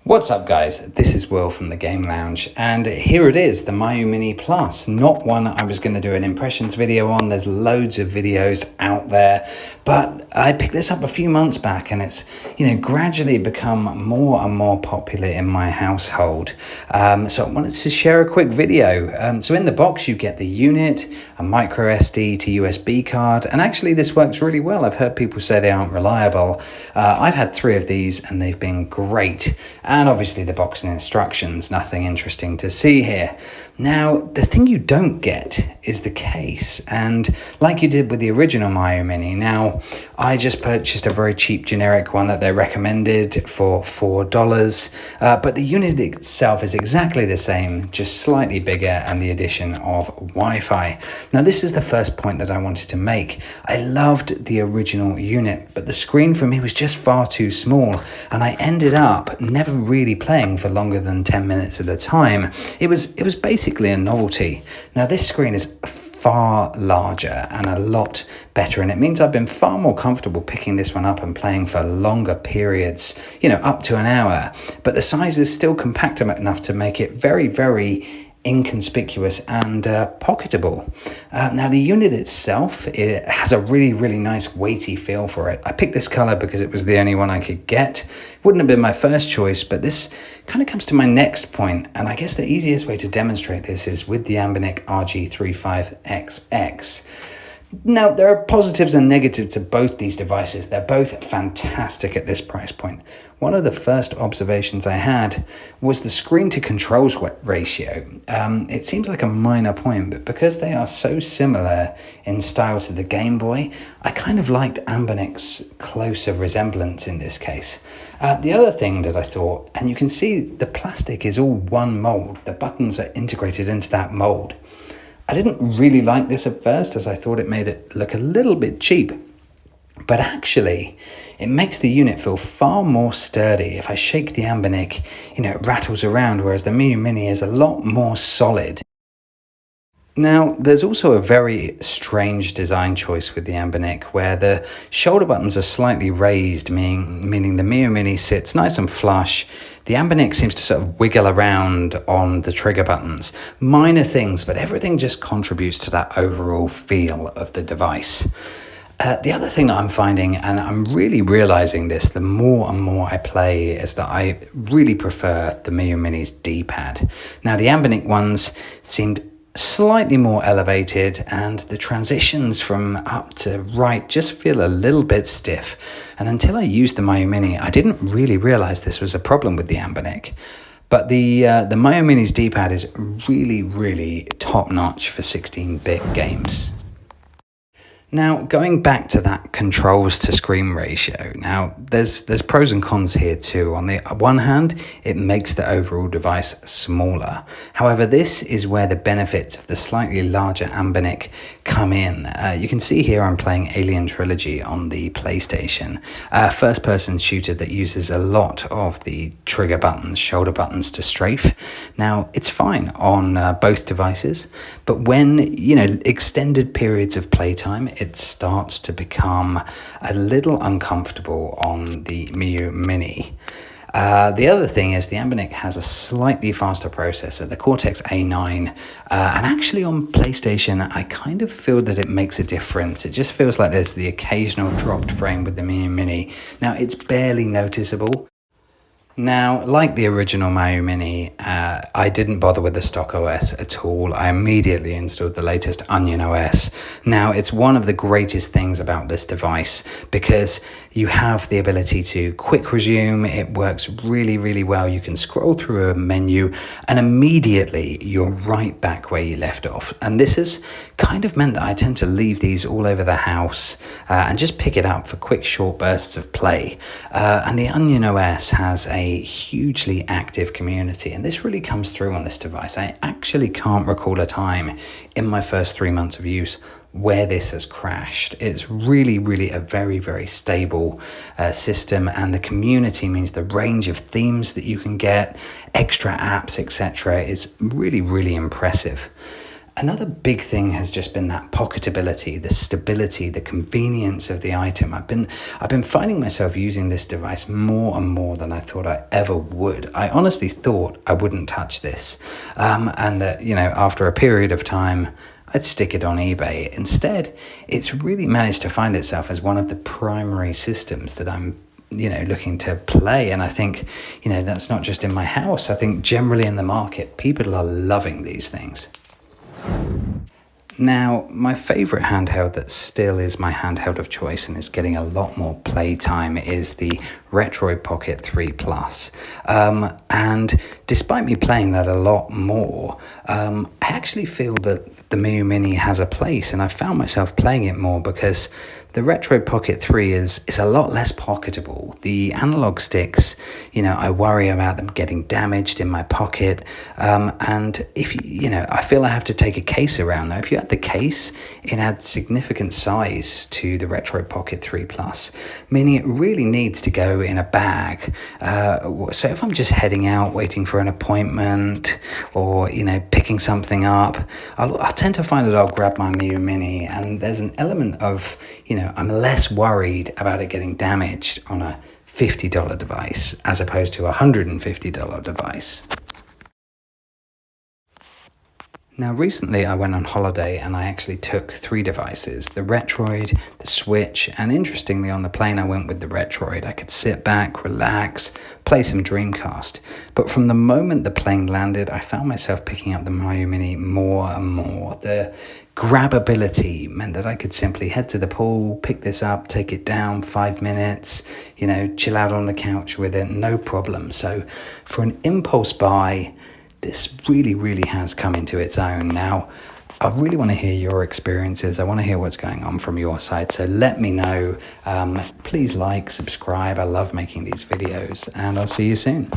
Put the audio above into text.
What's up guys, this is Will from the Game Lounge and here it is, the Miyoo Mini Plus. Not one I was going to do an impressions video on, there's loads of videos out there, but I picked this up a few months back and it's gradually become more and more popular in my household. So I wanted to share a quick video. So in the box you get the unit, a micro SD to USB card, and actually this works really well. I've heard people say they aren't reliable. I've had 3 of these and they've been great. And obviously the box and instructions, nothing interesting to see here. Now, the thing you don't get is the case. And like you did with the original Miyoo Mini, now I just purchased a very cheap generic one that they recommended for $4. But the unit itself is exactly the same, just slightly bigger and the addition of Wi-Fi. Now, this is the first point that I wanted to make. I loved the original unit, but the screen for me was just far too small. And I ended up never really playing for longer than 10 minutes at a time. It was basically a novelty. Now this screen is far larger and a lot better, and it means I've been far more comfortable picking this one up and playing for longer periods, up to an hour. But the size is still compact enough to make it very, very inconspicuous and pocketable. Now the unit itself, it has a really, really nice weighty feel for it. I picked this color because it was the only one I could get. It wouldn't have been my first choice, but this kind of comes to my next point, and I guess the easiest way to demonstrate this is with the Anbernic RG35XX. Now, there are positives and negatives to both these devices. They're both fantastic at this price point. One of the first observations I had was the screen to controls ratio. It seems like a minor point, but because they are so similar in style to the Game Boy, I kind of liked Anbernic's closer resemblance in this case. The other thing that I thought, and you can see the plastic is all one mold. The buttons are integrated into that mold. I didn't really like this at first, as I thought it made it look a little bit cheap. But actually, it makes the unit feel far more sturdy. If I shake the Anbernic, it rattles around, whereas the Miyoo Mini is a lot more solid. Now, there's also a very strange design choice with the Anbernic, where the shoulder buttons are slightly raised, meaning the Miyoo Mini sits nice and flush. The Anbernic seems to sort of wiggle around on the trigger buttons. Minor things, but everything just contributes to that overall feel of the device. The other thing that I'm finding, and I'm really realizing this the more and more I play, is that I really prefer the Miyoo Mini's D-pad. Now, the Anbernic ones seemed slightly more elevated, and the transitions from up to right just feel a little bit stiff. And until I used the Miyoo Mini, I didn't really realize this was a problem with the Anbernic. But the Miyoo Mini's D-pad is really, really top-notch for 16-bit games. Now, going back to that controls to screen ratio, now there's pros and cons here too. On the one hand, it makes the overall device smaller. However, this is where the benefits of the slightly larger Anbernic come in. You can see here I'm playing Alien Trilogy on the PlayStation, a first-person shooter that uses a lot of the trigger buttons, shoulder buttons to strafe. Now, it's fine on both devices, but when, extended periods of playtime, it starts to become a little uncomfortable on the Miyoo Mini. The other thing is the Anbernic has a slightly faster processor, the Cortex A9, and actually on PlayStation, I kind of feel that it makes a difference. It just feels like there's the occasional dropped frame with the Miyoo Mini. Now, it's barely noticeable. Now, like the original Miyoo Mini, I didn't bother with the stock OS at all. I immediately installed the latest Onion OS. Now, it's one of the greatest things about this device because you have the ability to quick resume. It works really, really well. You can scroll through a menu and immediately you're right back where you left off. And this has kind of meant that I tend to leave these all over the house and just pick it up for quick short bursts of play. And the Onion OS has a hugely active community, and this really comes through on this device. I actually can't recall a time in my first 3 months of use where this has crashed. It's really, really a very, very stable system, and the community means the range of themes that you can get, extra apps, etc. is really, really impressive. Another big thing has just been that pocketability, the stability, the convenience of the item. I've been finding myself using this device more and more than I thought I ever would. I honestly thought I wouldn't touch this, and that, you know, after a period of time, I'd stick it on eBay. Instead, it's really managed to find itself as one of the primary systems that I'm, you know, looking to play. And I think, you know, that's not just in my house. I think generally in the market, people are loving these things. Now, my favourite handheld that still is my handheld of choice and is getting a lot more playtime is the Retroid Pocket 3 Plus. And despite me playing that a lot more, I actually feel that the Miyoo Mini has a place, and I found myself playing it more because the Retroid Pocket 3 is a lot less pocketable. The analog sticks, you know, I worry about them getting damaged in my pocket, and if you know, I feel I have to take a case around though. If you had the case, it adds significant size to the Retroid Pocket 3 Plus, meaning it really needs to go in a bag. So if I'm just heading out, waiting for an appointment, or, you know, picking something up, I'll tend to find that I'll grab my Miyoo Mini, and there's an element of, you know, I'm less worried about it getting damaged on a $50 device as opposed to a $150 device. Now, recently I went on holiday and I actually took 3 devices, the Retroid, the Switch, and interestingly on the plane I went with the Retroid. I could sit back, relax, play some Dreamcast. But from the moment the plane landed, I found myself picking up the Miyoo Mini more and more. The grabability meant that I could simply head to the pool, pick this up, take it down, 5 minutes, you know, chill out on the couch with it, no problem. So for an impulse buy, this really has come into its own. Now, I really want to hear your experiences. I want to hear what's going on from your side. So let me know. Please like, subscribe. I love making these videos, and I'll see you soon.